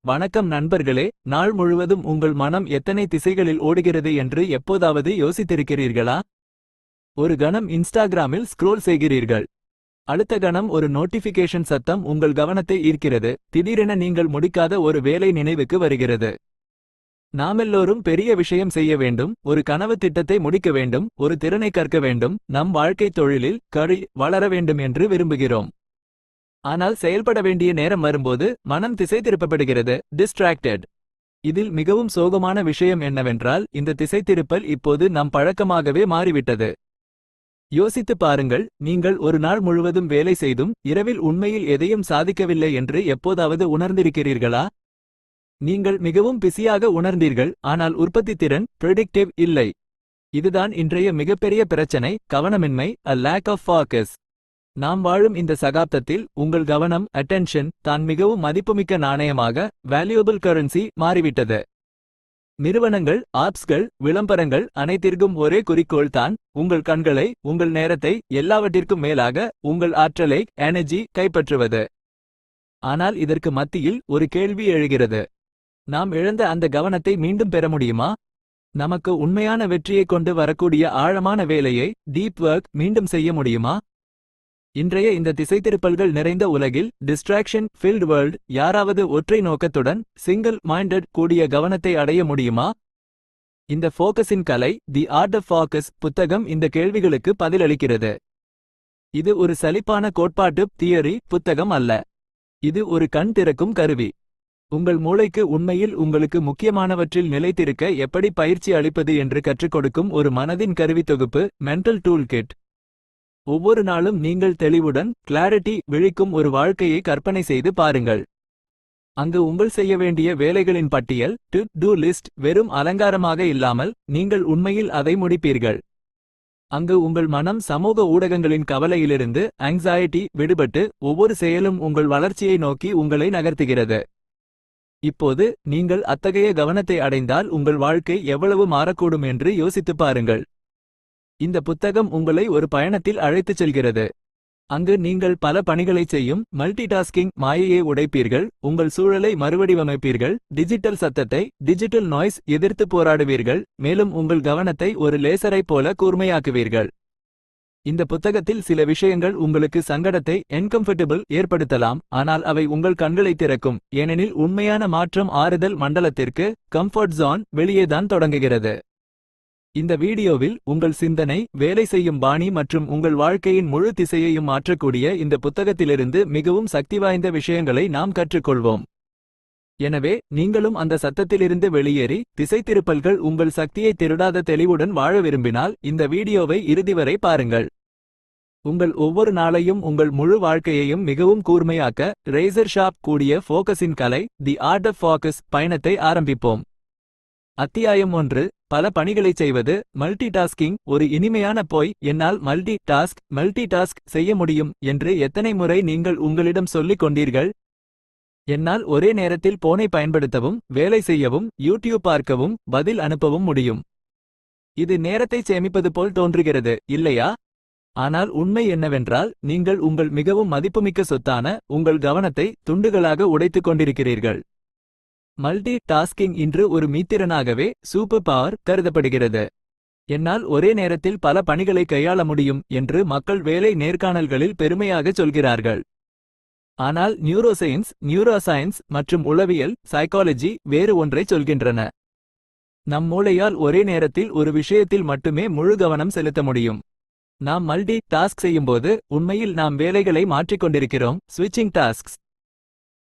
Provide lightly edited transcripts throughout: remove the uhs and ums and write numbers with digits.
வணக்கம் நண்பர்களே. நாள் முழுவதும் உங்கள் மனம் எத்தனை திசைகளில் ஓடுகிறது என்று எப்போதாவது யோசித்திருக்கிறீர்களா? ஒரு கணம் இன்ஸ்டாகிராமில் ஸ்க்ரோல் செய்கிறீர்கள். அடுத்த கணம் ஒரு நோட்டிஃபிகேஷன் சத்தம் உங்கள் கவனத்தை ஈர்க்கிறது. திடீரென நீங்கள் முடிக்காத ஒரு வேலை நினைவுக்கு வருகிறது. நாமெல்லோரும் பெரிய விஷயம் செய்ய வேண்டும், ஒரு கனவு திட்டத்தை முடிக்க வேண்டும், ஒரு திறனை கற்க வேண்டும், நம் வாழ்க்கை தொழிலில் வளர வேண்டும் என்று விரும்புகிறோம். ஆனால் செயல்பட வேண்டிய நேரம் வரும்போது மனம் திசை திருப்பப்படுகிறது, டிஸ்ட்ராக்டட். இதில் மிகவும் சோகமான விஷயம் என்னவென்றால், இந்த திசை திருப்பல் இப்போது நம் பழக்கமாகவே மாறிவிட்டது. யோசித்து பாருங்கள், நீங்கள் ஒரு நாள் முழுவதும் வேலை செய்தும் இரவில் உண்மையில் எதையும் சாதிக்கவில்லை என்று எப்போதாவது உணர்ந்திருக்கிறீர்களா? நீங்கள் மிகவும் பிஸியாக உணர்ந்தீர்கள், ஆனால் உற்பத்தி திறன் ப்ரெடிக்டிவ் இல்லை. இதுதான் இன்றைய மிகப்பெரிய பிரச்சனை, கவனமின்மை, a lack of focus. நாம் வாழும் இந்த சகாப்தத்தில் உங்கள் கவனம், அட்டென்ஷன், தான் மிகவும் மதிப்புமிக்க நாணயமாக, வேல்யூபிள் கரன்சி மாறிவிட்டது. நிறுவனங்கள், ஆப்ஸ்கள், விளம்பரங்கள் அனைத்திற்கும் ஒரே குறிக்கோள் தான், உங்கள் கண்களை, உங்கள் நேரத்தை, எல்லாவற்றிற்கும் மேலாக உங்கள் ஆற்றலை, எனர்ஜி கைப்பற்றுவது. ஆனால் இதற்கு மத்தியில் ஒரு கேள்வி எழுகிறது. நாம் இழந்த அந்த கவனத்தை மீண்டும் பெற முடியுமா? நமக்கு உண்மையான வெற்றியை கொண்டு வரக்கூடிய ஆழமான வேலையை, டீப் ஒர்க் மீண்டும் செய்ய முடியுமா? இன்றைய இந்த திசைதிருப்பல்கள் நிறைந்த உலகில், டிஸ்ட்ராக்ஷன் ஃபில்ட் வேர்ல்ட், யாராவது ஒற்றை நோக்கத்துடன், சிங்கிள் மைண்டட் கூடிய கவனத்தை அடைய முடியுமா? இந்த ஃபோக்கஸின் கலை, தி ஆர்ட் ஆஃப் ஃபோக்கஸ் புத்தகம் இந்த கேள்விகளுக்கு பதிலளிக்கிறது. இது ஒரு சலிப்பான கோட்பாட்டு தியரி புத்தகம் அல்ல. இது ஒரு கண் திறக்கும் கருவி. உங்கள் மூளைக்கு உண்மையில் உங்களுக்கு முக்கியமானவற்றில் நிலைத்திருக்க எப்படி பயிற்சி அளிப்பது என்று கற்றுக் கொடுக்கும் ஒரு மனதின் கருவி தொகுப்பு, மென்டல் டூல் கிட். ஒவ்வொரு நாளும் நீங்கள் தெளிவுடன், கிளாரிட்டி விழிக்கும் ஒரு வாழ்க்கையை கற்பனை செய்து பாருங்கள். அங்கு உங்கள் செய்ய வேண்டிய வேலைகளின் பட்டியல், டு டூ லிஸ்ட், வெறும் அலங்காரமாக இல்லாமல், நீங்கள் உண்மையில் அதை முடிப்பீர்கள். அங்கு உங்கள் மனம் சமூக ஊடகங்களின் கவலையிலிருந்து, ஆங்ஸைட்டி விடுபட்டு, ஒவ்வொரு செயலும் உங்கள் வளர்ச்சியை நோக்கி உங்களை நகர்த்துகிறது. இப்போது நீங்கள் அத்தகைய கவனத்தை அடைந்தால் உங்கள் வாழ்க்கை எவ்வளவு மாறக்கூடும் என்று யோசித்துப் பாருங்கள். இந்த புத்தகம் உங்களை ஒரு பயணத்தில் அழைத்துச் செல்கிறது. அங்கு நீங்கள் பல பணிகளைச் செய்யும் மல்டிடாஸ்கிங் மாயையை உடைப்பீர்கள், உங்கள் சூழலை மறுவடிவமைப்பீர்கள், டிஜிட்டல் சத்தத்தை, டிஜிட்டல் நாய்ஸ் எதிர்த்து போராடுவீர்கள், மேலும் உங்கள் கவனத்தை ஒரு லேசரைப் போல கூர்மையாக்குவீர்கள். இந்த புத்தகத்தில் சில விஷயங்கள் உங்களுக்கு சங்கடத்தை, என்கம்ஃபர்டபிள் ஏற்படுத்தலாம், ஆனால் அவை உங்கள் கண்களை திறக்கும், ஏனெனில் உண்மையான மாற்றம் ஆறுதல் மண்டலத்திற்கு, கம்ஃபர்ட் ஜோன் வெளியேதான் தொடங்குகிறது. இந்த வீடியோவில் உங்கள் சிந்தனை, வேலை செய்யும் பாணி மற்றும் உங்கள் வாழ்க்கையின் முழு திசையையும் மாற்றக்கூடிய இந்த புத்தகத்திலிருந்து மிகவும் சக்திவாய்ந்த விஷயங்களை நாம் கற்றுக்கொள்வோம். எனவே நீங்களும் அந்த சத்தத்திலிருந்து வெளியேறி, திசைத்திருப்பல்கள் உங்கள் சக்தியை திருடாத தெளிவுடன் வாழ விரும்பினால் இந்த வீடியோவை இறுதி வரை பாருங்கள். உங்கள் ஒவ்வொரு நாளையும் உங்கள் முழு வாழ்க்கையையும் மிகவும் கூர்மையாக்க, ரேசர் ஷார்ப் கூடிய ஃபோக்கஸின் கலை, தி ஆர்ட் ஆஃப் ஃபோக்கஸ் பயணத்தை ஆரம்பிப்போம். அத்தியாயம் 1. பல பணிகளைச் செய்வது, மல்டி டாஸ்கிங் ஒரு இனிமையான போய். என்னால் மல்டி டாஸ்க் செய்ய முடியும் என்று எத்தனை முறை நீங்கள் உங்களிடம் சொல்லிக் கொண்டீர்கள்? என்னால் ஒரே நேரத்தில் போனை பயன்படுத்தவும், வேலை செய்யவும், யூடியூப் பார்க்கவும், பதில் அனுப்பவும் முடியும். இது நேரத்தை சேமிப்பது போல் தோன்றுகிறது, இல்லையா? ஆனால் உண்மை என்னவென்றால், நீங்கள் உங்கள் மிகவும் மதிப்புமிக்க சொத்தான உங்கள் கவனத்தை துண்டுகளாக உடைத்துக் கொண்டிருக்கிறீர்கள். மல்டி டாஸ்கிங் இன்று ஒரு மீத்திறனாகவே, சூப்பர் பவர் கருதப்படுகிறது. என்னால் ஒரே நேரத்தில் பல பணிகளை கையாள முடியும் என்று மக்கள் வேலை நேர்காணல்களில் பெருமையாகச் சொல்கிறார்கள். ஆனால் நியூரோசயின்ஸ் மற்றும் உளவியல், சைக்காலஜி வேறு ஒன்றைச் சொல்கின்றன. நம் மூளையால் ஒரே நேரத்தில் ஒரு விஷயத்தில் மட்டுமே முழு கவனம் செலுத்த முடியும். நாம் மல்டி டாஸ்க் செய்யும்போது உண்மையில் நாம் வேலைகளை மாற்றிக்கொண்டிருக்கிறோம், ஸ்விட்சிங் டாஸ்க்ஸ்.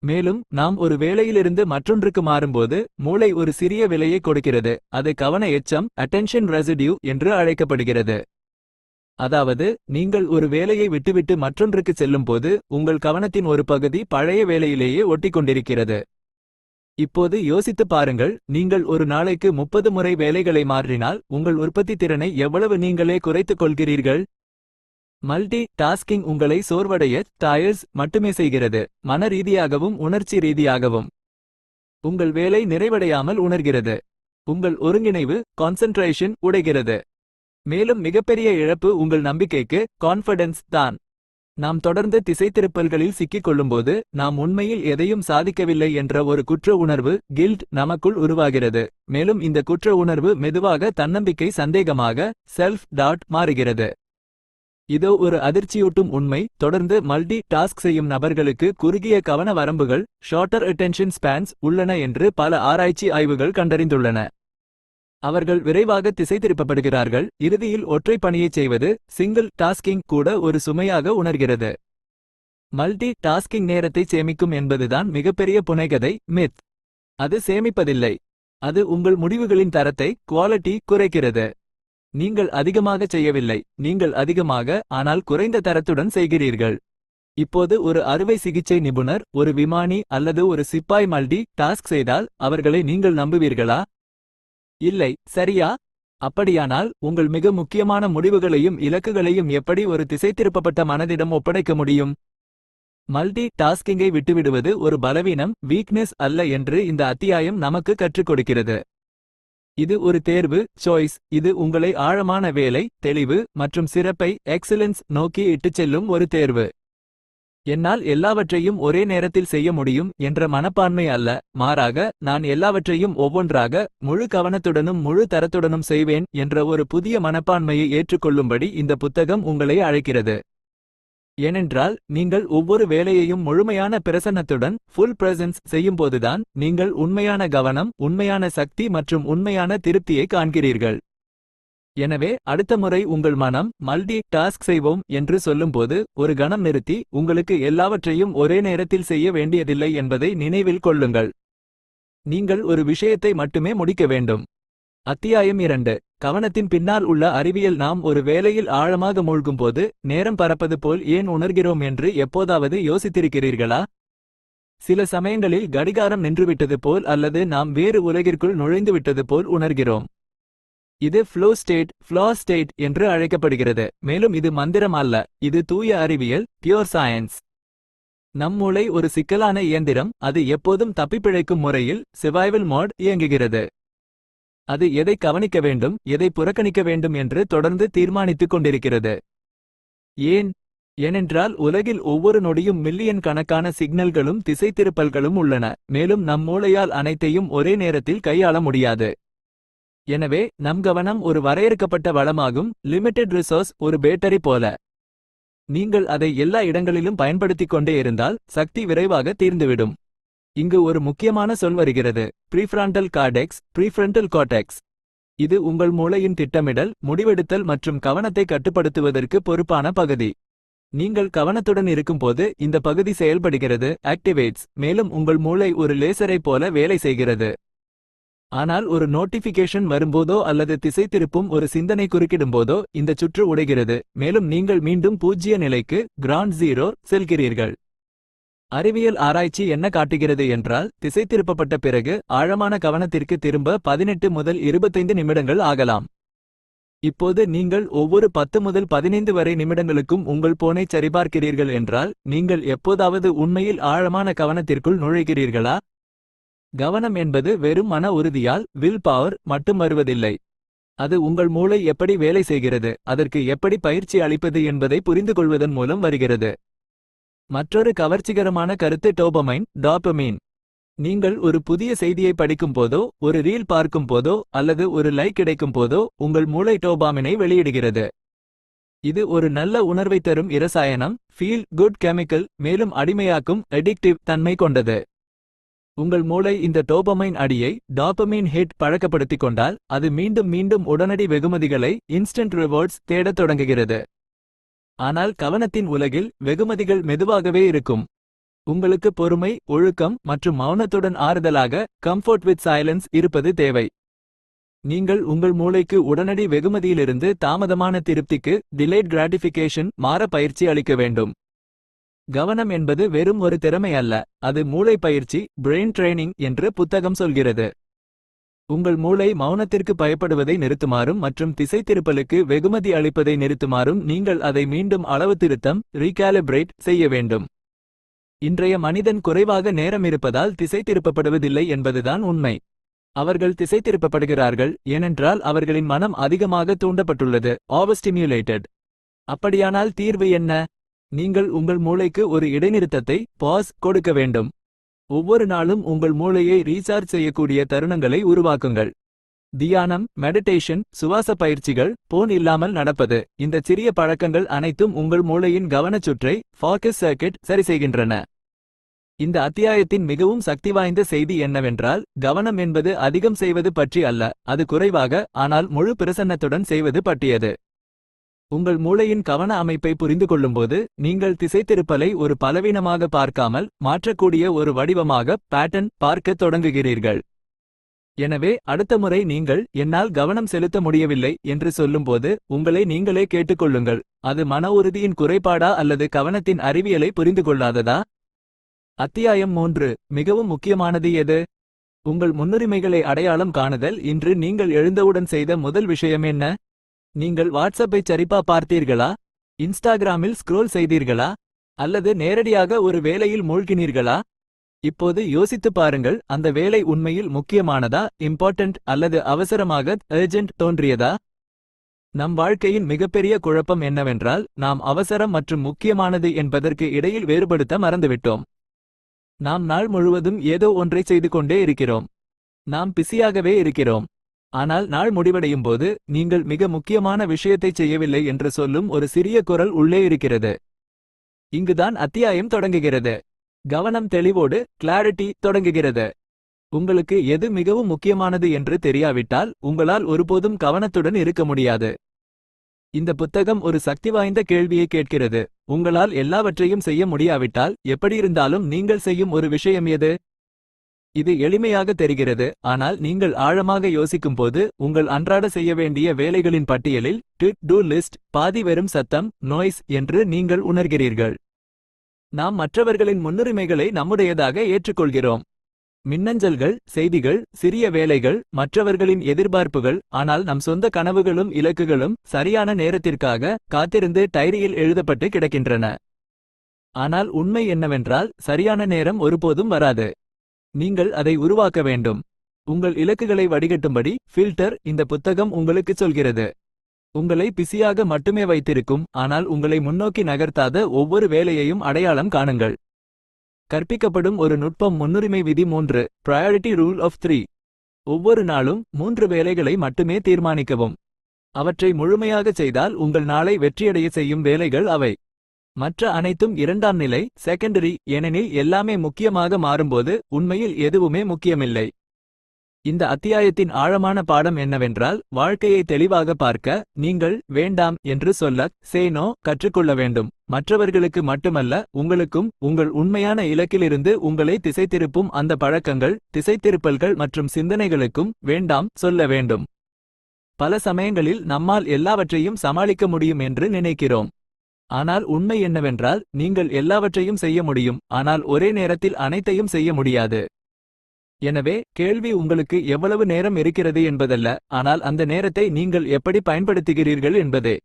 மேலும் நாம் ஒரு வேலையிலிருந்து மற்றொன்றுக்கு மாறும்போது மூளை ஒரு சிறிய விலையை கொடுக்கிறது, அது கவன எச்சம், அட்டென்ஷன் ரெசிடியூ என்று அழைக்கப்படுகிறது. அதாவது நீங்கள் ஒரு வேலையை விட்டுவிட்டு மற்றொன்றுக்கு செல்லும்போது உங்கள் கவனத்தின் ஒரு பகுதி பழைய வேலையிலேயே ஒட்டிக்கொண்டிருக்கிறது. இப்போது யோசித்துப் பாருங்கள், நீங்கள் ஒரு நாளைக்கு 30 முறை வேலைகளை மாற்றினால் உங்கள் உற்பத்தி திறனை எவ்வளவு நீங்களே குறைத்துக் கொள்கிறீர்கள்? மல்டி டாஸ்கிங் உங்களை சோர்வடைய டயர்ஸ் மட்டுமே செய்கிறது, மன ரீதியாகவும் உணர்ச்சி ரீதியாகவும். உங்கள் வேலை நிறைவடையாமல் உணர்கிறது. உங்கள் ஒருங்கிணைவு, கான்சென்ட்ரேஷன் உடைகிறது. மேலும் மிகப்பெரிய இழப்பு உங்கள் நம்பிக்கைக்கு, கான்ஃபிடன்ஸ் தான். நாம் தொடர்ந்து திசைதிருப்பல்களில் சிக்கிக் கொள்ளும்போது நாம் உண்மையில் எதையும் சாதிக்கவில்லை என்ற ஒரு குற்ற உணர்வு கில்ட் நமக்குள் உருவாகிறது. மேலும் இந்த குற்ற உணர்வு மெதுவாக தன்னம்பிக்கை சந்தேகமாக செல்ஃப் டாட் மாறுகிறது. இதோ ஒரு அதிர்ச்சியூட்டும் உண்மை: தொடர்ந்து மல்டி டாஸ்க் செய்யும் நபர்களுக்கு குறுகிய கவன வரம்புகள் ஷார்ட்டர் அட்டென்ஷன் ஸ்பேன்ஸ் உள்ளன என்று பல ஆராய்ச்சி ஆய்வுகள் கண்டறிந்துள்ளன. அவர்கள் விரைவாக திசைதிருப்பப்படுகிறார்கள். இறுதியில் ஒற்றை பணியைச் செய்வது சிங்கிள் டாஸ்கிங் கூட ஒரு சுமையாக உணர்கிறது. மல்டி டாஸ்கிங் நேரத்தை சேமிக்கும் என்பதுதான் மிகப்பெரிய புனைகதை மித். அது சேமிப்பதில்லை. அது உங்கள் முடிவுகளின் தரத்தை குவாலிட்டி குறைக்கிறது. நீங்கள் அதிகமாக செய்யவில்லை, நீங்கள் அதிகமாக ஆனால் குறைந்த தரத்துடன் செய்கிறீர்கள். இப்போது ஒரு அறுவை சிகிச்சை நிபுணர், ஒரு விமானி அல்லது ஒரு சிப்பாய் மல்டி டாஸ்க் செய்தால் அவர்களை நீங்கள் நம்புவீர்களா? இல்லை, சரியா? அப்படியானால் உங்கள் மிக முக்கியமான முடிவுகளையும் இலக்குகளையும் எப்படி ஒரு திசைதிருப்பப்பட்ட மனதிடம் ஒப்படைக்க முடியும்? மல்டி டாஸ்கிங்கை விட்டுவிடுவது ஒரு பலவீனம் வீக்னஸ் அல்ல என்று இந்த அத்தியாயம் நமக்கு கற்றுக் கொடுக்கிறது. இது ஒரு தேர்வு சாய்ஸ். இது உங்களை ஆழமான வேலை, தெளிவு மற்றும் சிறப்பை எக்ஸலன்ஸ் நோக்கி இட்டுச் செல்லும் ஒரு தேர்வு. என்னால் எல்லாவற்றையும் ஒரே நேரத்தில் செய்ய முடியும் என்ற மனப்பான்மை அல்ல, மாறாக நான் எல்லாவற்றையும் ஒவ்வொன்றாக முழு கவனத்துடனும் முழு தரத்துடனும் செய்வேன் என்ற ஒரு புதிய மனப்பான்மையை ஏற்றுக்கொள்ளும்படி இந்த புத்தகம் உங்களை அழைக்கிறது. ஏனென்றால் நீங்கள் ஒவ்வொரு வேலையையும் முழுமையான பிரசன்னத்துடன் ஃபுல் பிரசன்ஸ் செய்யும்போதுதான் நீங்கள் உண்மையான கவனம், உண்மையான சக்தி மற்றும் உண்மையான திருப்தியை காண்கிறீர்கள். எனவே அடுத்த முறை உங்கள் மனம் மல்டி டாஸ்க் செய்வோம் என்று சொல்லும்போது ஒரு கணம் நிறுத்தி உங்களுக்கு எல்லாவற்றையும் ஒரே நேரத்தில் செய்ய வேண்டியதில்லை என்பதை நினைவில் கொள்ளுங்கள். நீங்கள் ஒரு விஷயத்தை மட்டுமே முடிக்க வேண்டும். அத்தியாயம் 2. கவனத்தின் பின்னால் உள்ள அறிவியல். நாம் ஒரு வேலையில் ஆழமாக மூழ்கும்போது நேரம் பறப்பது போல் ஏன் உணர்கிறோம் என்று எப்போதாவது யோசித்திருக்கிறீர்களா? சில சமயங்களில் கடிகாரம் நின்றுவிட்டது போல் அல்லது நாம் வேறு உலகிற்குள் நுழைந்துவிட்டது போல் உணர்கிறோம். இது ஃப்ளோ ஸ்டேட் என்று அழைக்கப்படுகிறது. மேலும் இது மந்திரம் அல்ல, இது தூய அறிவியல், பியூர் சயின்ஸ். நம் மூளை ஒரு சிக்கலான இயந்திரம். அது எப்போதும் தப்பிப்பிழைக்கும் முறையில் சர்வைவல் மோட் இயங்குகிறது. அது எதை கவனிக்க வேண்டும், எதை புறக்கணிக்க வேண்டும் என்று தொடர்ந்து தீர்மானித்துக் கொண்டிருக்கிறது. ஏன்? ஏனென்றால் உலகில் ஒவ்வொரு நொடியும் மில்லியன் கணக்கான சிக்னல்களும் திசைதிருப்பல்களும் உள்ளன. மேலும் நம் மூளையால் அனைத்தையும் ஒரே நேரத்தில் கையாள முடியாது. எனவே நம் கவனம் ஒரு வரையறுக்கப்பட்ட வளமாகும், லிமிடெட் ரிசோர்ஸ், ஒரு பேட்டரி போல. நீங்கள் அதை எல்லா இடங்களிலும் பயன்படுத்திக் கொண்டே இருந்தால் சக்தி விரைவாக தீர்ந்துவிடும். இங்கு ஒரு முக்கியமான சொல் வருகிறது: ப்ரீஃப்ராண்டல் கார்டெக்ஸ். இது உங்கள் மூளையின் திட்டமிடல், முடிவெடுத்தல் மற்றும் கவனத்தை கட்டுப்படுத்துவதற்கு பொறுப்பான பகுதி. நீங்கள் கவனத்துடன் இருக்கும்போது இந்த பகுதி செயல்படுகிறது, ஆக்டிவேட்ஸ். மேலும் உங்கள் மூளை ஒரு லேசரை போல வேலை செய்கிறது. ஆனால் ஒரு நோட்டிஃபிகேஷன் வரும்போதோ அல்லது திசை திருப்பும் ஒரு சிந்தனை குறுக்கிடும்போதோ இந்த சுற்று உடைகிறது. மேலும் நீங்கள் மீண்டும் பூஜ்ய நிலைக்கு கிரவுண்ட் ஜீரோ செல்கிறீர்கள். அறிவியல் ஆராய்ச்சி என்ன காட்டுகிறது என்றால், திசை திருப்பப்பட்ட பிறகு ஆழமான கவனத்திற்கு திரும்ப 18 முதல் 25 நிமிடங்கள் ஆகலாம். இப்போது நீங்கள் ஒவ்வொரு 10 முதல் 15 வரை நிமிடங்களுக்கும் உங்கள் போனை சரிபார்க்கிறீர்கள் என்றால் நீங்கள் எப்போதாவது உண்மையில் ஆழமான கவனத்திற்குள் நுழைகிறீர்களா? கவனம் என்பது வெறும் மன உறுதியால் வில் பவர் மட்டும் வருவதில்லை. அது உங்கள் மூளை எப்படி வேலை செய்கிறது, அதற்கு எப்படி பயிற்சி அளிப்பது என்பதை புரிந்துகொள்வதன் மூலம் வருகிறது. மற்றொரு கவர்ச்சிகரமான கருத்து டாபமைன். நீங்கள் ஒரு புதிய செய்தியை படிக்கும் போதோ, ஒரு ரீல் பார்க்கும் போதோ அல்லது ஒரு லைக் கிடைக்கும் போதோ உங்கள் மூளை டோபாமினை வெளியிடுகிறது. இது ஒரு நல்ல உணர்வை தரும் இரசாயனம், ஃபீல் குட் கெமிக்கல், மேலும் அடிமையாக்கும் அடிக்டிவ் தன்மை கொண்டது. உங்கள் மூளை இந்த டோபமைன் அடியை டாபமைன் ஹிட் பழக்கப்படுத்திக் கொண்டால் அது மீண்டும் மீண்டும் உடனடி வெகுமதிகளை இன்ஸ்டன்ட் ரிவார்ட்ஸ் தேடத் தொடங்குகிறது. ஆனால் கவனத்தின் உலகில் வெகுமதிகள் மெதுவாகவே இருக்கும். உங்களுக்கு பொறுமை, ஒழுக்கம் மற்றும் மௌனத்துடன் ஆறுதலாக கம்ஃபோர்ட் வித் சைலன்ஸ் இருப்பது தேவை. நீங்கள் உங்கள் மூளைக்கு உடனடி வெகுமதியிலிருந்து தாமதமான திருப்திக்கு டிலேட் கிராட்டிஃபிகேஷன் மாற பயிற்சி அளிக்க வேண்டும். கவனம் என்பது வெறும் ஒரு திறமை அல்ல, அது மூளை பயிற்சி, பிரெயின் ட்ரெய்னிங் என்று புத்தகம் சொல்கிறது. உங்கள் மூளை மௌனத்திற்கு பயப்படுவதை நிறுத்துமாறும் மற்றும் திசை திருப்பலுக்கு வெகுமதி அளிப்பதை நிறுத்துமாறும் நீங்கள் அதை மீண்டும் அளவு திருத்தம் ரீகாலிபிரேட் செய்ய வேண்டும். இன்றைய மனிதன் குறைவாக நேரம் இருப்பதால் திசை திருப்பப்படுவதில்லை என்பதுதான் உண்மை. அவர்கள் திசை திருப்பப்படுகிறார்கள் ஏனென்றால் அவர்களின் மனம் அதிகமாக தூண்டப்பட்டுள்ளது, ஓவர்ஸ்டிமுலேட்டட். அப்படியானால் தீர்வு என்ன? நீங்கள் உங்கள் மூளைக்கு ஒரு இடைநிறுத்தத்தை பாஸ் கொடுக்க வேண்டும். ஒவ்வொரு நாளும் உங்கள் மூளையை ரீசார்ஜ் செய்யக்கூடிய தருணங்களை உருவாக்குங்கள். தியானம், மெடிடேஷன், சுவாச பயிற்சிகள், போன் இல்லாமல் நடப்பது, இந்த சிறிய பழக்கங்கள் அனைத்தும் உங்கள் மூளையின் கவனச்சுற்றை ஃபோக்கஸ் சர்க்கிட் சரி செய்கின்றன. இந்த அத்தியாயத்தின் மிகவும் சக்தி வாய்ந்த செய்தி என்னவென்றால், கவனம் என்பது அதிகம் செய்வது பற்றி அல்ல, அது குறைவாக ஆனால் முழு பிரசன்னத்துடன் செய்வது பற்றியது. உங்கள் மூளையின் கவன அமைப்பை புரிந்து கொள்ளும்போது நீங்கள் திசைதிருப்பலை ஒரு பலவீனமாக பார்க்காமல் மாற்றக்கூடிய ஒரு வடிவமாக பேட்டர்ன் பார்க்கத் தொடங்குகிறீர்கள். எனவே அடுத்த முறை நீங்கள் என்னால் கவனம் செலுத்த முடியவில்லை என்று சொல்லும்போது உங்களை நீங்களே கேட்டுக்கொள்ளுங்கள், அது மன உறுதியின் குறைபாடா அல்லது கவனத்தின் அறிவியலை புரிந்து கொள்ளாததா? அத்தியாயம் 3. மிகவும் முக்கியமானது எது? உங்கள் முன்னுரிமைகளை அடையாளம் காணுதல். இன்று நீங்கள் எழுந்தவுடன் செய்த முதல் விஷயம் என்ன? நீங்கள் வாட்ஸ்அப்பை சரிப்பா பார்த்தீர்களா? இன்ஸ்டாகிராமில் ஸ்க்ரோல் செய்தீர்களா? அல்லது நேரடியாக ஒரு வேலையில் மூழ்கினீர்களா? இப்போது யோசித்துப் பாருங்கள், அந்த வேலை உண்மையில் முக்கியமானதா, இம்பார்ட்டன்ட் அல்லது அவசரமாக அர்ஜென்ட் தோன்றியதா? நம் வாழ்க்கையின் மிகப்பெரிய குழப்பம் என்னவென்றால், நாம் அவசரம் மற்றும் முக்கியமானது என்பதற்கு இடையில் வேறுபடுத்த மறந்துவிட்டோம். நாம் நாள் முழுவதும் ஏதோ ஒன்றை செய்து கொண்டே இருக்கிறோம். நாம் பிஸியாகவே இருக்கிறோம். ஆனால் நாள் முடிவடையும் போது நீங்கள் மிக முக்கியமான விஷயத்தைச் செய்யவில்லை என்று சொல்லும் ஒரு சிறிய குரல் உள்ளே இருக்கிறது. இங்குதான் அத்தியாயம் தொடங்குகிறது. கவனம் தெளிவோடு கிளாரிட்டி தொடங்குகிறது. உங்களுக்கு எது மிகவும் முக்கியமானது என்று தெரியாவிட்டால் உங்களால் ஒருபோதும் கவனத்துடன் இருக்க முடியாது. இந்த புத்தகம் ஒரு சக்தி வாய்ந்த கேள்வியை கேட்கிறது. உங்களால் எல்லாவற்றையும் செய்ய முடியாவிட்டால் எப்படியிருந்தாலும் நீங்கள் செய்யும் ஒரு விஷயம் எது? இது எளிமையாக தெரிகிறது, ஆனால் நீங்கள் ஆழமாக யோசிக்கும்போது உங்கள் அன்றாட செய்ய வேண்டிய வேலைகளின் பட்டியலில் டு டூ லிஸ்ட் பாதி வெறும் சத்தம், நோய்ஸ் என்று நீங்கள் உணர்கிறீர்கள். நாம் மற்றவர்களின் முன்னுரிமைகளை நம்முடையதாக ஏற்றுக்கொள்கிறோம். மின்னஞ்சல்கள், செய்திகள், சிறிய வேலைகள், மற்றவர்களின் எதிர்பார்ப்புகள், ஆனால் நம் சொந்த கனவுகளும் இலக்குகளும் சரியான நேரத்திற்காக காத்திருந்து டைரியில் எழுதப்பட்டு கிடக்கின்றன. ஆனால் உண்மை என்னவென்றால், சரியான நேரம் ஒருபோதும் வராது. நீங்கள் அதை உருவாக்க வேண்டும். உங்கள் இலக்குகளை வடிகட்டும்படி ஃபில்டர் இந்த புத்தகம் உங்களுக்குச் சொல்கிறது. உங்களை பிஸியாக மட்டுமே வைத்திருக்கும், ஆனால் உங்களை முன்னோக்கி நகர்த்தாத ஒவ்வொரு வேலையையும் அடையாளம் காணுங்கள். கற்பிக்கப்படும் ஒரு நுட்பம் முன்னுரிமை விதி 3 பிரையாரிட்டி ரூல் ஆஃப் 3. ஒவ்வொரு நாளும் 3 வேலைகளை மட்டுமே தீர்மானிக்கவும். அவற்றை முழுமையாகச் செய்தால் உங்கள் நாளை வெற்றியடைய செய்யும் வேலைகள் அவை. மற்ற அனைத்தும் இரண்டாம் நிலை, செகண்டரி, ஏனெனில் எல்லாமே முக்கியமாக மாறும்போது உண்மையில் எதுவுமே முக்கியமில்லை. இந்த அத்தியாயத்தின் ஆழமான பாடம் என்னவென்றால், வாழ்க்கையை தெளிவாக பார்க்க நீங்கள் வேண்டாம் என்று சொல்ல நோ கற்றுக்கொள்ள வேண்டும். மற்றவர்களுக்கு மட்டுமல்ல, உங்களுக்கும் உங்கள் உண்மையான இலக்கிலிருந்து உங்களை திசைதிருப்பும் அந்த பழக்கங்கள், திசைதிருப்பல்கள் மற்றும் சிந்தனைகளுக்கும் வேண்டாம் சொல்ல வேண்டும். பல சமயங்களில் நம்மால் எல்லாவற்றையும் சமாளிக்க முடியும் என்று நினைக்கிறோம். ஆனால் உண்மை என்னவென்றால், நீங்கள் எல்லாவற்றையும் செய்ய முடியும், ஆனால் ஒரே நேரத்தில் அனைத்தையும் செய்ய முடியாது. எனவே கேள்வி உங்களுக்கு எவ்வளவு நேரம் இருக்கிறது என்பதல்ல, ஆனால் அந்த நேரத்தை நீங்கள் எப்படி பயன்படுத்துகிறீர்கள் என்பதே.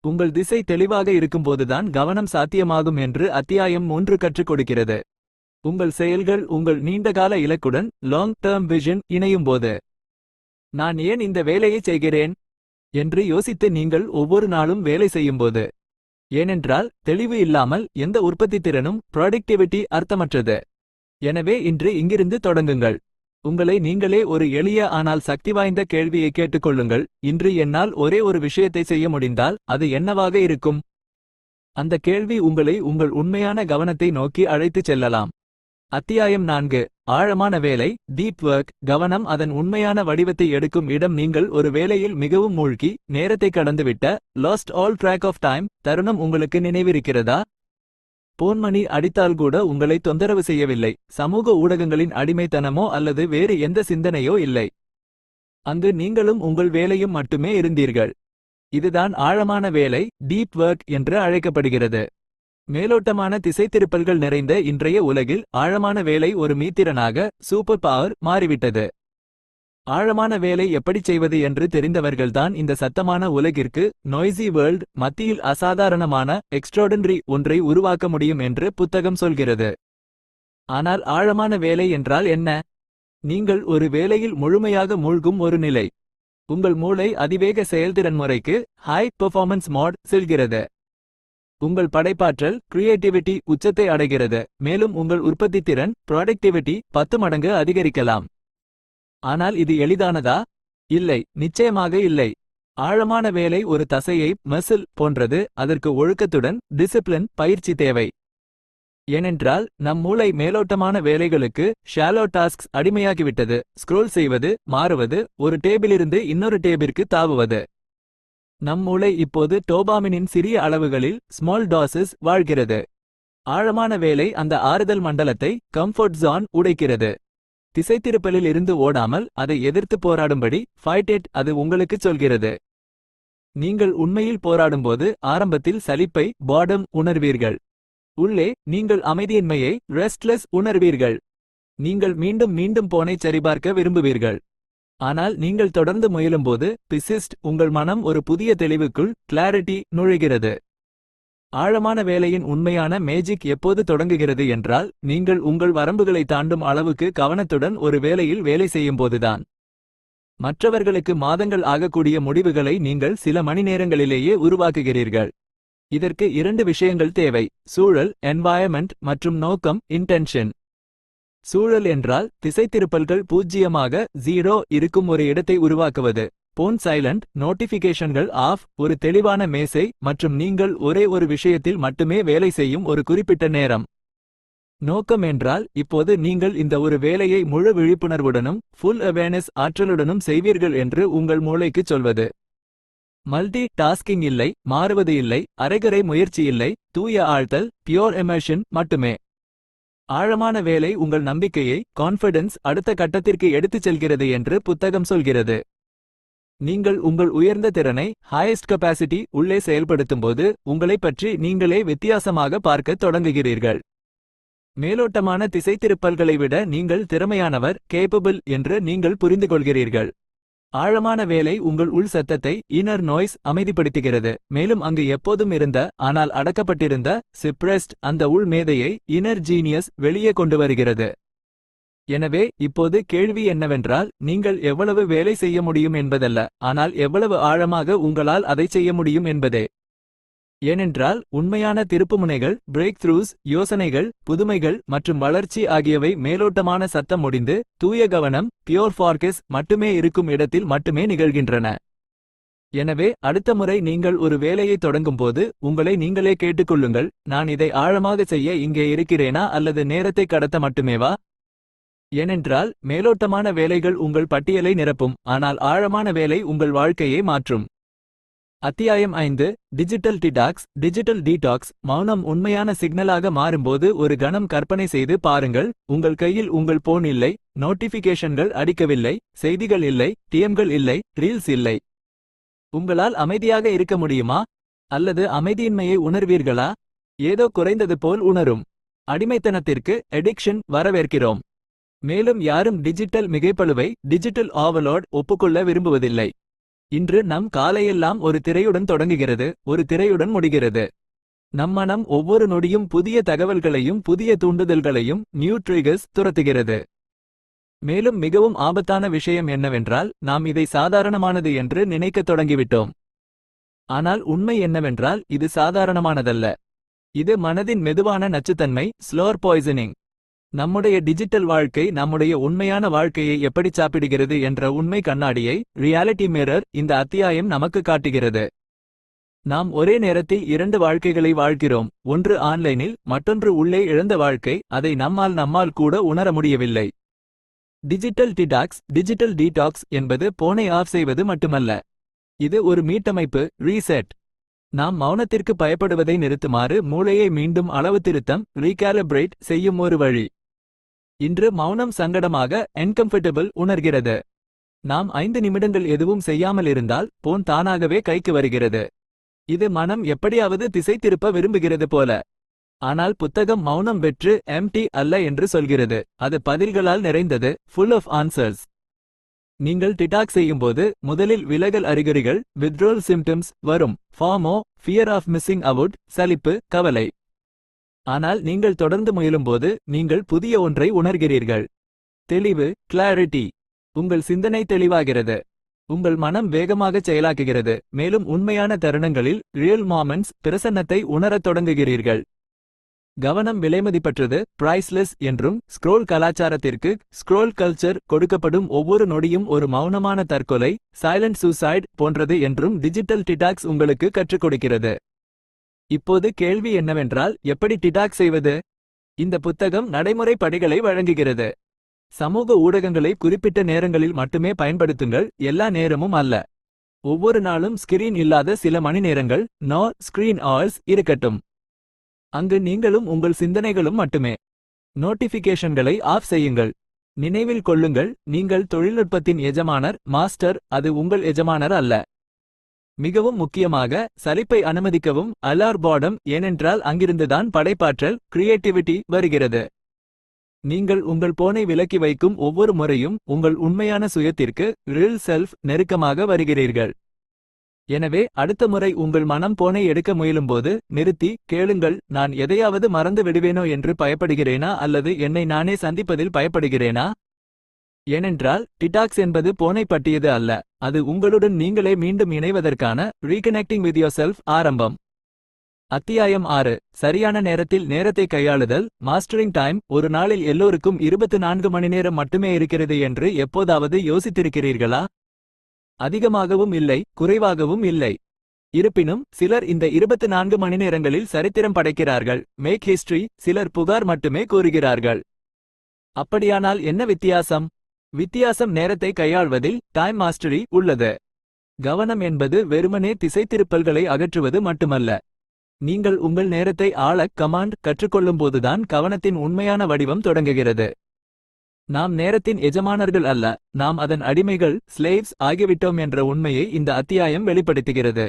உங்கள் திசை தெளிவாக இருக்கும்போதுதான் கவனம் சாத்தியமாகும் என்று அத்தியாயம் 3 கற்றுக் கொடுக்கிறது. உங்கள் செயல்கள் உங்கள் நீண்டகால இலக்குடன் லாங் டேர்ம் விஷன் இணையும்போது. நான் ஏன் இந்த வேலையை செய்கிறேன் என்று யோசித்து நீங்கள் ஒவ்வொரு நாளும் வேலை செய்யும்போது. ஏனென்றால் தெளிவு இல்லாமல் எந்த உற்பத்தித்திறனும் ப்ராடக்டிவிட்டி அர்த்தமற்றது. எனவே இன்று இங்கிருந்து தொடங்குங்கள். உங்களை நீங்களே ஒரு எளிய ஆனால் சக்தி வாய்ந்த கேள்வியை கேட்டுக்கொள்ளுங்கள். இன்று என்னால் ஒரே ஒரு விஷயத்தை செய்ய முடிந்தால் அது என்னவாக இருக்கும்? அந்த கேள்வி உங்களை உங்கள் உண்மையான கவனத்தை நோக்கி அழைத்துச் செல்லலாம். அத்தியாயம் 4 ஆழமான வேலை, டீப் ஒர்க். கவனம் அதன் உண்மையான வடிவத்தை எடுக்கும் இடம். நீங்கள் ஒரு வேலையில் மிகவும் மூழ்கி நேரத்தை கடந்துவிட்ட lost all track of time தருணம் உங்களுக்கு நினைவிருக்கிறதா? போன்மணி அடித்தால் கூட உங்களை தொந்தரவு செய்யவில்லை. சமூக ஊடகங்களின் அடிமைத்தனமோ அல்லது வேறு எந்த சிந்தனையோ இல்லை. அங்கு நீங்களும் உங்கள் வேலையும் மட்டுமே இருந்தீர்கள். இதுதான் ஆழமான வேலை, டீப் ஒர்க் என்று அழைக்கப்படுகிறது. மேலோட்டமான திசைதிருப்பல்கள் நிறைந்த இன்றைய உலகில் ஆழமான வேலை ஒரு மீத்திரனாக சூப்பர் பவர் மாறிவிட்டது. ஆழமான வேலை எப்படிச் செய்வது என்று தெரிந்தவர்கள்தான் இந்த சத்தமான உலகிற்கு, நோய்ஸி வேர்ல்ட் மத்தியில் அசாதாரணமான எக்ஸ்ட்ராடனரி ஒன்றை உருவாக்க முடியும் என்று புத்தகம் சொல்கிறது. ஆனால் ஆழமான வேலை என்றால் என்ன? நீங்கள் ஒரு வேலையில் முழுமையாக மூழ்கும் ஒரு நிலை. உங்கள் மூளை அதிவேக செயல்திறன் முறைக்கு ஹை பெர்ஃபார்மன்ஸ் மோட் செல்கிறது. உங்கள் படைப்பாற்றல் கிரியேட்டிவிட்டி உச்சத்தை அடைகிறது, மேலும் உங்கள் உற்பத்தித்திறன் ப்ராடக்டிவிட்டி 10 மடங்கு அதிகரிக்கலாம். ஆனால் இது எளிதானதா? இல்லை, நிச்சயமாக இல்லை. ஆழமான வேலை ஒரு தசையை மசில் போன்றது, அதற்கு ஒழுக்கத்துடன் டிசிப்ளின் பயிற்சி தேவை. ஏனென்றால் நம் மூளை மேலோட்டமான வேலைகளுக்கு ஷாலோ டாஸ்க்ஸ் அடிமையாகிவிட்டது. ஸ்க்ரோல் செய்வது, மாறுவது, ஒரு டேபிளிலிருந்து இன்னொரு டேபிற்கு தாவுவது. நம் மூளை இப்போது டோபாமினின் சிறிய அளவுகளில் ஸ்மால் டாசஸ் வாழ்கிறது. ஆழமான வேலை அந்த ஆறுதல் மண்டலத்தை கம்ஃபர்ட் ஜோன் உடைக்கிறது. திசைத்திருப்பலில் இருந்து ஓடாமல் அதை எதிர்த்து போராடும்படி ஃபைட் அது உங்களுக்குச் சொல்கிறது. நீங்கள் உண்மையில் போராடும்போது ஆரம்பத்தில் சலிப்பை பாடம் உணர்வீர்கள். உள்ளே நீங்கள் அமைதியின்மையை ரெஸ்ட்லெஸ் உணர்வீர்கள். நீங்கள் மீண்டும் மீண்டும் போனை சரிபார்க்க விரும்புவீர்கள். ஆனால் நீங்கள் தொடர்ந்து முயலும்போது பிசிஸ்ட் உங்கள் மனம் ஒரு புதிய தெளிவுக்குள் கிளாரிட்டி நுழைகிறது. ஆழமான வேலையின் உண்மையான மேஜிக் எப்போது தொடங்குகிறது என்றால், நீங்கள் உங்கள் வரம்புகளை தாண்டும் அளவுக்கு கவனத்துடன் ஒரு வேலையில் வேலை செய்யும்போதுதான். மற்றவர்களுக்கு மாதங்கள் ஆகக்கூடிய முடிவுகளை நீங்கள் சில மணிநேரங்களிலேயே உருவாக்குகிறீர்கள். இதற்கு 2 விஷயங்கள் தேவை: சூழல் என்வாயர்மெண்ட் மற்றும் நோக்கம் இன்டென்ஷன். சூழல் என்றால் திசைத்திருப்பல்கள் 0 இருக்கும் ஒரு இடத்தை உருவாக்குவது. போன் சைலண்ட், நோட்டிபிகேஷன்கள் ஆஃப், ஒரு தெளிவான மேசை மற்றும் நீங்கள் ஒரே ஒரு விஷயத்தில் மட்டுமே வேலை செய்யும் ஒரு குறிப்பிட்ட நேரம். நோக்கம் என்றால் இப்போது நீங்கள் இந்த ஒரு வேலையை முழு விழிப்புணர்வுடனும் ஃபுல் அவேர்னஸ் ஆற்றலுடனும் செய்வீர்கள் என்று உங்கள் மூளைக்குச் சொல்வது. மல்டி டாஸ்கிங் இல்லை, மாறுவது இல்லை, அரைகுறை முயற்சி இல்லை, தூய ஆழ்த்தல் பியோர் எமோஷன் மட்டுமே. ஆழமான வேலை உங்கள் நம்பிக்கையை கான்ஃபிடன்ஸ் அடுத்த கட்டத்திற்கு எடுத்துச் செல்கிறது என்று புத்தகம் சொல்கிறது. நீங்கள் உங்கள் உயர்ந்த திறனை ஹையஸ்ட் கெப்பாசிட்டி உள்ளே செயல்படுத்தும்போது உங்களைப் பற்றி நீங்களே வித்தியாசமாக பார்க்கத் தொடங்குகிறீர்கள். மேலோட்டமான திசைத்திருப்பல்களை விட நீங்கள் திறமையானவர் கேப்பபிள் என்று நீங்கள் புரிந்துகொள்கிறீர்கள். ஆழமான வேலை உங்கள் உள் சத்தத்தை இன்னர் நாய்ஸ் அமைதிப்படுத்துகிறது, மேலும் அங்கு எப்போதும் இருந்த ஆனால் அடக்கப்பட்டிருந்த சிப்ரெஸ்ட் அந்த உள் மேதையை இன்னர் ஜீனியஸ் வெளியே கொண்டு வருகிறது. எனவே இப்போது கேள்வி என்னவென்றால், நீங்கள் எவ்வளவு வேலை செய்ய முடியும் என்பதல்ல, ஆனால் எவ்வளவு ஆழமாக உங்களால் அதை செய்ய முடியும் என்பதே. ஏனென்றால் உண்மையான திருப்புமுனைகள் பிரேக் த்ரூஸ் யோசனைகள் புதுமைகள் மற்றும் வளர்ச்சி ஆகியவை மேலோட்டமான சத்தம் முடிந்து தூய கவனம் பியோர் ஃபார்கஸ் மட்டுமே இருக்கும் இடத்தில் மட்டுமே நிகழ்கின்றன. எனவே அடுத்த முறை நீங்கள் ஒரு வேலையை தொடங்கும்போது உங்களை நீங்களே கேட்டுக்கொள்ளுங்கள், நான் இதை ஆழமாக செய்ய இங்கே இருக்கிறேனா அல்லது நேரத்தை கடத்த மட்டுமேவா? ஏனென்றால் மேலோட்டமான வேலைகள் உங்கள் பட்டியலை நிரப்பும், ஆனால் ஆழமான வேலை உங்கள் வாழ்க்கையை மாற்றும். அத்தியாயம் 5 டிஜிட்டல் டீடாக்ஸ். மௌனம் உண்மையான சிக்னலாக மாறும்போது ஒரு கணம் கற்பனை செய்து பாருங்கள். உங்கள் கையில் உங்கள் போன் இல்லை, நோட்டிபிகேஷன்கள் அடிக்கவில்லை, செய்திகள் இல்லை, டிஎம்கள் இல்லை, ரீல்ஸ் இல்லை. உங்களால் அமைதியாக இருக்க முடியுமா? அல்லது அமைதியின்மையை உணர்வீர்களா? ஏதோ குறைந்தது போல் உணரும். அடிமைத்தனத்திற்கு எடிக்ஷன் வரவேற்கிறோம். மேலும் யாரும் டிஜிட்டல் மிகைப்பழுவை டிஜிட்டல் ஓவர்லோட் ஒப்புக்கொள்ள விரும்புவதில்லை. இன்று நம் காலையெல்லாம் ஒரு திரையுடன் தொடங்குகிறது, ஒரு திரையுடன் முடிகிறது. நம் மனம் ஒவ்வொரு நொடியும் புதிய தகவல்களையும் புதிய தூண்டுதல்களையும் நியூ ட்ரிகர்ஸ் துரத்துகிறது. மேலும் மிகவும் ஆபத்தான விஷயம் என்னவென்றால், நாம் இதை சாதாரணமானது என்று நினைக்கத் தொடங்கிவிட்டோம். ஆனால் உண்மை என்னவென்றால் இது சாதாரணமானதல்ல. இது மனதின் மெதுவான நச்சுத்தன்மை, ஸ்லோர் பாய்சனிங். நம்முடைய டிஜிட்டல் வாழ்க்கை நம்முடைய உண்மையான வாழ்க்கையை எப்படி சாப்பிடுகிறது என்ற உண்மை கண்ணாடியை ரியாலிட்டி மிரர் இந்த அத்தியாயம் நமக்கு காட்டுகிறது. நாம் ஒரே நேரத்தில் 2 வாழ்க்கைகளை வாழ்கிறோம், ஒன்று ஆன்லைனில், மற்றொன்று உள்ளே இழந்த வாழ்க்கை. அதை நம்மால் கூட உணர முடியவில்லை. டிஜிட்டல் டீடாக்ஸ் என்பது போனை ஆஃப் செய்வது மட்டுமல்ல. இது ஒரு மீட்டமைப்பு, ரீசெட். நாம் மௌனத்திற்கு பயப்படுவதை நிறுத்துமாறு மூளையை மீண்டும் அளவு திருத்தம் ரீகாலிபிரேட் செய்யும் ஒரு வழி. இன்று மௌனம் சங்கடமாக என்கம்ஃபர்டபிள் உணர்கிறது. நாம் 5 நிமிடங்கள் எதுவும் செய்யாமல் இருந்தால் போன் தானாகவே கைக்கு வருகிறது. இது மனம் எப்படியாவது திசை திருப்ப விரும்புகிறது போல. ஆனால் புத்தகம் மௌனம் வெற்று எம்டி அல்ல என்று சொல்கிறது. அது பதில்களால் நிறைந்தது, ஃபுல் ஆஃப் ஆன்சர்ஸ். நீங்கள் டிடாக்ஸ் செய்யும்போது முதலில் விலகல் அறிகுறிகள் வித்ட்ரோல் சிம்டம்ஸ் வரும். ஃபாமோ, ஃபியர் ஆஃப் மிஸ்ஸிங் அவுட், சலிப்பு, கவலை. ஆனால் நீங்கள் தொடர்ந்து முயலும்போது நீங்கள் புதிய ஒன்றை உணர்கிறீர்கள். தெளிவு, கிளாரிட்டி. உங்கள் சிந்தனை தெளிவாகிறது. உங்கள் மனம் வேகமாகச் செயலாக்குகிறது, மேலும் உண்மையான தருணங்களில் ரியல் மொமெண்ட்ஸ் பிரசன்னத்தை உணரத் தொடங்குகிறீர்கள். கவனம் விலைமதிப்பற்றது, பிரைஸ்லெஸ் என்றும் ஸ்க்ரோல் கலாச்சாரத்திற்கு ஸ்க்ரோல் கல்ச்சர் கொடுக்கப்படும் ஒவ்வொரு நொடியும் ஒரு மௌனமான தற்கொலை, சைலண்ட் சூசைட் போன்றது என்றும் டிஜிட்டல் டிடாக்ஸ் உங்களுக்கு கற்றுக் கொடுக்கிறது. இப்போது கேள்வி என்னவென்றால், எப்படி டிடாக்ஸ் செய்வது? இந்த புத்தகம் நடைமுறை படிகளை வழங்குகிறது. சமூக ஊடகங்களை குறிப்பிட்ட நேரங்களில் மட்டுமே பயன்படுத்துங்கள், எல்லா நேரமும் அல்ல. ஒவ்வொரு நாளும் ஸ்கிரீன் இல்லாத சில மணி நேரங்கள், நோ ஸ்கிரீன் ஹவர்ஸ் இருக்கட்டும். அங்கு நீங்களும் உங்கள் சிந்தனைகளும் மட்டுமே. நோட்டிபிகேஷன்களை ஆஃப் செய்யுங்கள். நினைவில் கொள்ளுங்கள், நீங்கள் தொழில்நுட்பத்தின் எஜமானர், மாஸ்டர், அது உங்கள் எஜமானர் அல்ல. மிகவும் முக்கியமாக, சலிப்பை அனுமதிக்கவும். அலார் பாடம், ஏனென்றால் அங்கிருந்துதான் படைப்பாற்றல், கிரியேட்டிவிட்டி வருகிறது. நீங்கள் உங்கள் போனை விலக்கி வைக்கும் ஒவ்வொரு முறையும் உங்கள் உண்மையான சுயத்திற்கு, ரியல் செல்ஃப், நெருக்கமாக வருகிறீர்கள். எனவே அடுத்த முறை உங்கள் மனம் போனை எடுக்க முயலும்போது நிறுத்தி கேளுங்கள், நான் எதையாவது மறந்து விடுவேனோ என்று பயப்படுகிறேனா அல்லது என்னை நானே சந்திப்பதில் பயப்படுகிறேனா? ஏனென்றால் டிடாக்ஸ் என்பது போனை பற்றியது அல்ல, அது உங்களுடன் நீங்களே மீண்டும் இணைவதற்கான ரீகனெக்டிங் வித் யோர்செல்ஃப் ஆரம்பம். அத்தியாயம் 6. சரியான நேரத்தில் நேரத்தை கையாளுதல். Mastering time. ஒரு நாளில் எல்லோருக்கும் 24 மணி நேரம் மட்டுமே இருக்கிறது என்று எப்போதாவது யோசித்திருக்கிறீர்களா? அதிகமாகவும் இல்லை, குறைவாகவும் இல்லை. இருப்பினும் சிலர் இந்த 24 மணி நேரங்களில் சரித்திரம் படைக்கிறார்கள், மேக் ஹிஸ்டரி. சிலர் புகார் மட்டுமே கூறுகிறார்கள். அப்படியானால் என்ன வித்தியாசம்? வித்தியாசம் நேரத்தை கையாள்வதில், டைம் மாஸ்டரி, உள்ளது. கவனம் என்பது வெறுமனே திசைத்திருப்பல்களை அகற்றுவது மட்டுமல்ல. நீங்கள் உங்கள் நேரத்தை ஆளக் கமாண்ட் கற்றுக்கொள்ளும்போதுதான் கவனத்தின் உண்மையான வடிவம் தொடங்குகிறது. நாம் நேரத்தின் எஜமானர்கள் அல்ல, நாம் அதன் அடிமைகள், ஸ்லேவ்ஸ் ஆகிவிட்டோம் என்ற உண்மையை இந்த அத்தியாயம் வெளிப்படுத்துகிறது.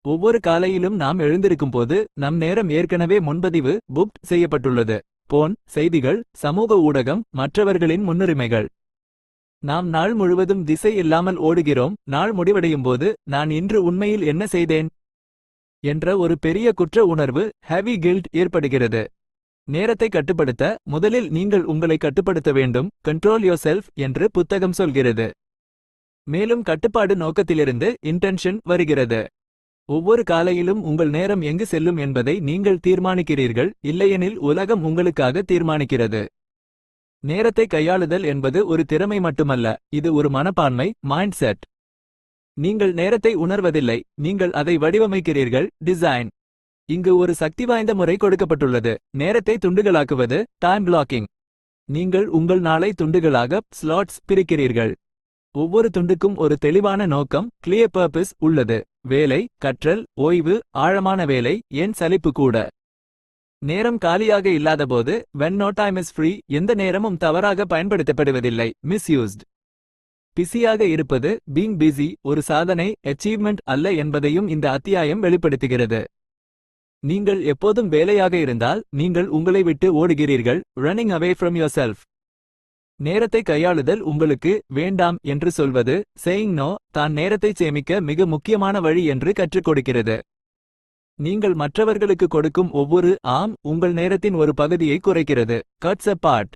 ஒவ்வொரு காலையிலும் நாம் எழுந்திருக்கும்போது நம் நேரம் ஏற்கனவே முன்பதிவு புக்ட் செய்யப்பட்டுள்ளது. போன், செய்திகள், சமூக ஊடகம், மற்றவர்களின் முன்னுரிமைகள். நாம் நாள் முழுவதும் திசை இல்லாமல் ஓடுகிறோம். நாள் முடிவடையும்போது நான் இன்று உண்மையில் என்ன செய்தேன் என்ற ஒரு பெரிய குற்ற உணர்வு, ஹெவி கில்ட் ஏற்படுகிறது. நேரத்தை கட்டுப்படுத்த முதலில் நீங்கள் உங்களை கட்டுப்படுத்த வேண்டும். கண்ட்ரோல் யோர்செல்ஃப் என்று புத்தகம் சொல்கிறது. மேலும் கட்டுப்பாடு நோக்கத்திலிருந்து இன்டென்ஷன் வருகிறது. ஒவ்வொரு காலையிலும் உங்கள் நேரம் எங்கு செல்லும் என்பதை நீங்கள் தீர்மானிக்கிறீர்கள், இல்லையெனில் உலகம் உங்களுக்காக தீர்மானிக்கிறது. நேரத்தை கையாளுதல் என்பது ஒரு திறமை மட்டுமல்ல, இது ஒரு மனப்பான்மை, மைண்ட் செட். நீங்கள் நேரத்தை உணர்வதில்லை, நீங்கள் அதை வடிவமைக்கிறீர்கள், டிசைன். இங்கு ஒரு சக்திவாய்ந்த முறை கொடுக்கப்பட்டுள்ளது. நேரத்தை துண்டுகளாக்குவது, டைம் பிளாக்கிங். நீங்கள் உங்கள் நாளை துண்டுகளாக, ஸ்லாட்ஸ், பிரிக்கிறீர்கள். ஒவ்வொரு துண்டுக்கும் ஒரு தெளிவான நோக்கம், கிளியர் பர்பஸ் உள்ளது. வேலை, கற்றல், ஓய்வு, ஆழமான வேலை, ஏன் சலிப்பு கூட. நேரம் காலியாக இல்லாதபோது, when no time is free, எந்த நேரமும் தவறாக பயன்படுத்தப்படுவதில்லை, மிஸ்யூஸ்ட். பிஸியாக இருப்பது, பீங் பிஸி, ஒரு சாதனை, அச்சீவ்மெண்ட் அல்ல என்பதையும் இந்த அத்தியாயம் வெளிப்படுத்துகிறது. நீங்கள் எப்போதும் வேலையாக இருந்தால் நீங்கள் உங்களை விட்டு ஓடுகிறீர்கள், ரன்னிங் அவே ஃப்ரம் யோர்செல்ஃப். நேரத்தை கையாளுதல் உங்களுக்கு வேண்டாம் என்று சொல்வது, சேயிங் நோ, தான் நேரத்தை சேமிக்க மிக முக்கியமான வழி என்று கற்றுக் கொடுக்கிறது. நீங்கள் மற்றவர்களுக்கு கொடுக்கும் ஒவ்வொரு ஆம் உங்கள் நேரத்தின் ஒரு பகுதியை குறைக்கிறது. Cuts a part.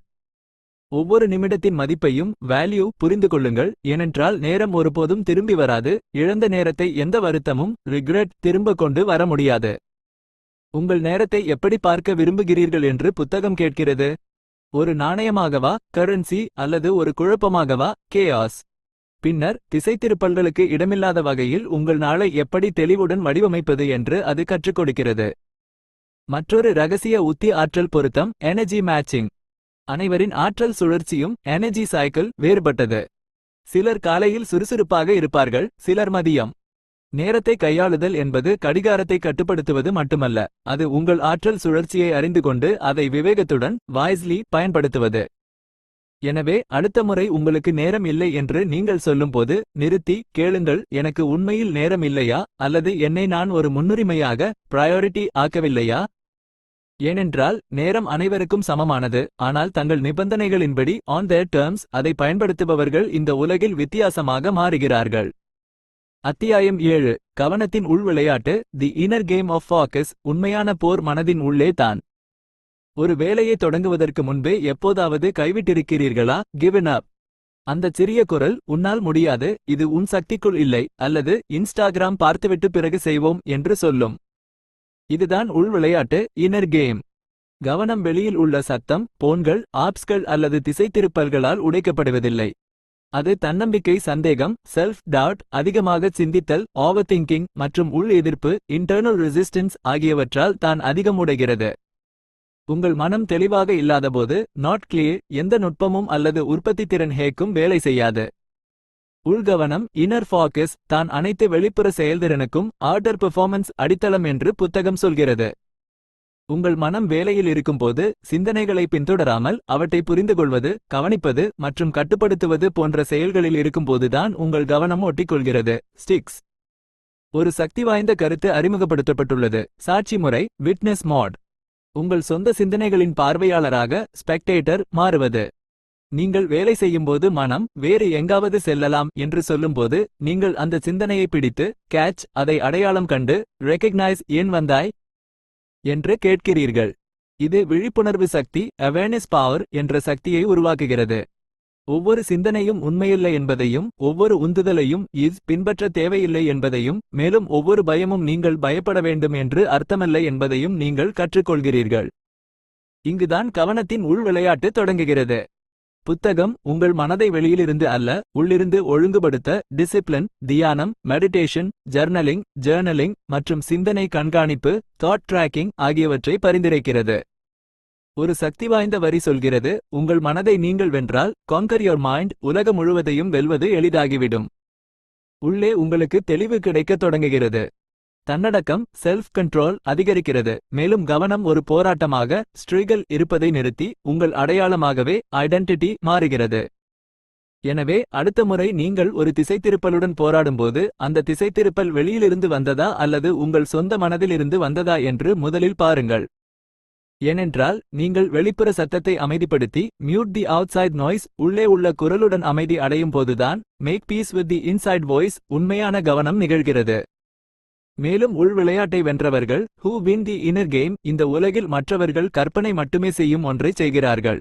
ஒவ்வொரு நிமிடத்தின் மதிப்பையும், வேல்யூ, புரிந்து கொள்ளுங்கள், ஏனென்றால் நேரம் ஒருபோதும் திரும்பி வராது. இழந்த நேரத்தை எந்த வருத்தமும், ரிக்ரெட், திரும்ப கொண்டு வர முடியாது. உங்கள் நேரத்தை எப்படி பார்க்க விரும்புகிறீர்கள் என்று புத்தகம் கேட்கிறது. ஒரு நாணயமாகவா, கரன்சி, அல்லது ஒரு குழப்பமாகவா, கேயாஸ்? பின்னர் திசைத்திருப்பல்களுக்கு இடமில்லாத வகையில் உங்கள் நாளை எப்படி தெளிவுடன் வடிவமைப்பது என்று அது கற்றுக் கொடுக்கிறது. மற்றொரு ரகசிய உத்தி ஆற்றல் பொருத்தம், எனர்ஜி மேட்சிங். அனைவரின் ஆற்றல் சுழற்சியும், எனர்ஜி சைக்கிள், வேறுபட்டது. சிலர் காலையில் சுறுசுறுப்பாக இருப்பார்கள், சிலர் மதியம். நேரத்தை கையாளுதல் என்பது கடிகாரத்தை கட்டுப்படுத்துவது மட்டுமல்ல, அது உங்கள் ஆற்றல் சுழற்சியை அறிந்து கொண்டு அதை விவேகத்துடன், வாய்ஸ்லி, பயன்படுத்துவது. எனவே அடுத்த முறை உங்களுக்கு நேரம் இல்லை என்று நீங்கள் சொல்லும்போது நிறுத்தி கேளுங்கள், எனக்கு உண்மையில் நேரம் இல்லையா, அல்லது என்னை நான் ஒரு முன்னுரிமையாக, பிரையாரிட்டி ஆக்கவில்லையா? ஏனென்றால் நேரம் அனைவருக்கும் சமமானது, ஆனால் தங்கள் நிபந்தனைகளின்படி, ஆன் தேர் டெர்ம்ஸ், அதை பயன்படுத்துபவர்கள் இந்த உலகில் வித்தியாசமாக மாறுகிறார்கள். அத்தியாயம் 7. கவனத்தின் உள் விளையாட்டு, the inner game of focus. உண்மையான போர் மனதின் உள்ளே தான். ஒரு வேலையை தொடங்குவதற்கு முன்பே எப்போதாவது கைவிட்டிருக்கிறீர்களா? Given up. அந்தச் சிறிய குரல், உன்னால் முடியாது, இது உன் சக்திக்குள் இல்லை, அல்லது இன்ஸ்டாகிராம் பார்த்துவிட்டு பிறகு செய்வோம் என்று சொல்லும். இதுதான் உள் விளையாட்டு, இன்னர் கேம். கவனம் வெளியில் உள்ள சத்தம், போன்கள், ஆப்ஸ்கள் அல்லது திசைத்திருப்பல்களால் உடைக்கப்படுவதில்லை. அது தன்னம்பிக்கை, சந்தேகம், செல்ஃப் டவுட், அதிகமாக சிந்தித்தல், ஓவர்திங்கிங் மற்றும் உள் எதிர்ப்பு, இன்டர்னல் ரெசிஸ்டன்ஸ் ஆகியவற்றால் தான் அதிகம் உடைகிறது. உங்கள் மனம் தெளிவாக இல்லாதபோது, நாட் கிளியர், எந்த நுட்பமும் அல்லது உற்பத்தித்திறன் ஹேக்கும் வேலை செய்யாது. உள்கவனம், இன்னர் ஃபோக்கஸ், தான் அனைத்து வெளிப்புற செயல்திறனுக்கும் ஆர்டர் பெர்ஃபார்மன்ஸ் அடித்தளம் என்று புத்தகம் சொல்கிறது. உங்கள் மனம் வேலையில் இருக்கும்போது, சிந்தனைகளை பின்தொடராமல் அவற்றை புரிந்துகொள்வது, கவனிப்பது மற்றும் கட்டுப்படுத்துவது போன்ற செயல்களில் இருக்கும்போதுதான் உங்கள் கவனம் ஒட்டிக்கொள்கிறது. ஸ்டிக்ஸ். ஒரு சக்திவாய்ந்த கருத்து அறிமுகப்படுத்தப்பட்டுள்ளது. சாட்சி முறை, விட்னஸ் மோட். உங்கள் சொந்த சிந்தனைகளின் பார்வையாளராக, ஸ்பெக்டேட்டர், மாறுவது. நீங்கள் வேலை செய்யும்போது மனம் வேறு எங்காவது செல்லலாம் என்று சொல்லும்போது, நீங்கள் அந்த சிந்தனையை பிடித்து, கேட்ச், அதை அடையாளம் கண்டு, ரெகக்னைஸ், ஏன் வந்தாய் என்று கேட்கிறீர்கள். இது விழிப்புணர்வு சக்தி, அவேர்னஸ் பவர் என்ற சக்தியை உருவாக்குகிறது. ஒவ்வொரு சிந்தனையும் உண்மையில்லை என்பதையும், ஒவ்வொரு உந்துதலையும் பின்பற்ற தேவையில்லை என்பதையும், மேலும் ஒவ்வொரு பயமும் நீங்கள் பயப்பட வேண்டும் என்று அர்த்தமல்ல என்பதையும் நீங்கள் கற்றுக்கொள்கிறீர்கள். இங்குதான் கவனத்தின் உள் விளையாட்டு தொடங்குகிறது. புத்தகம், உங்கள் மனதை வெளியிலிருந்து அல்ல, உள்ளிருந்து ஒழுங்குபடுத்த டிசிப்ளின், தியானம், மெடிடேஷன், ஜர்னலிங் மற்றும் சிந்தனை கண்காணிப்பு, தாட் ட்ராக்கிங் ஆகியவற்றை பரிந்துரைக்கிறது. ஒரு சக்திவாய்ந்த வரி சொல்கிறது, உங்கள் மனதை நீங்கள் வென்றால், கான்கர் யோர் மைண்ட், உலகம் முழுவதையும் வெல்வது எளிதாகிவிடும். உள்ளே உங்களுக்கு தெளிவு கிடைக்கத் தொடங்குகிறது. தன்னடக்கம், செல்ஃப் கண்ட்ரோல் அதிகரிக்கிறது. மேலும் கவனம் ஒரு போராட்டமாக, ஸ்ட்ரிகல் இருப்பதை நிறுத்தி, உங்கள் அடையாளமாகவே, ஐடென்டிட்டி மாறுகிறது. எனவே அடுத்த முறை நீங்கள் ஒரு திசைத்திருப்பலுடன் போராடும்போது, அந்த திசைத்திருப்பல் வெளியிலிருந்து வந்ததா அல்லது உங்கள் சொந்த மனதிலிருந்து வந்ததா என்று முதலில் பாருங்கள். ஏனென்றால், நீங்கள் வெளிப்புற சத்தத்தை அமைதிப்படுத்தி, மியூட் தி அவுட்சைட் நாய்ஸ், உள்ளே உள்ள குரலுடன் அமைதி அடையும் போதுதான், make peace with the inside voice, உண்மையான கவனம் நிகழ்கிறது. மேலும் உள் விளையாட்டை வென்றவர்கள், who win the inner game, இந்த உலகில் மற்றவர்கள் கற்பனை மட்டுமே செய்யும் ஒன்றை செய்கிறார்கள்.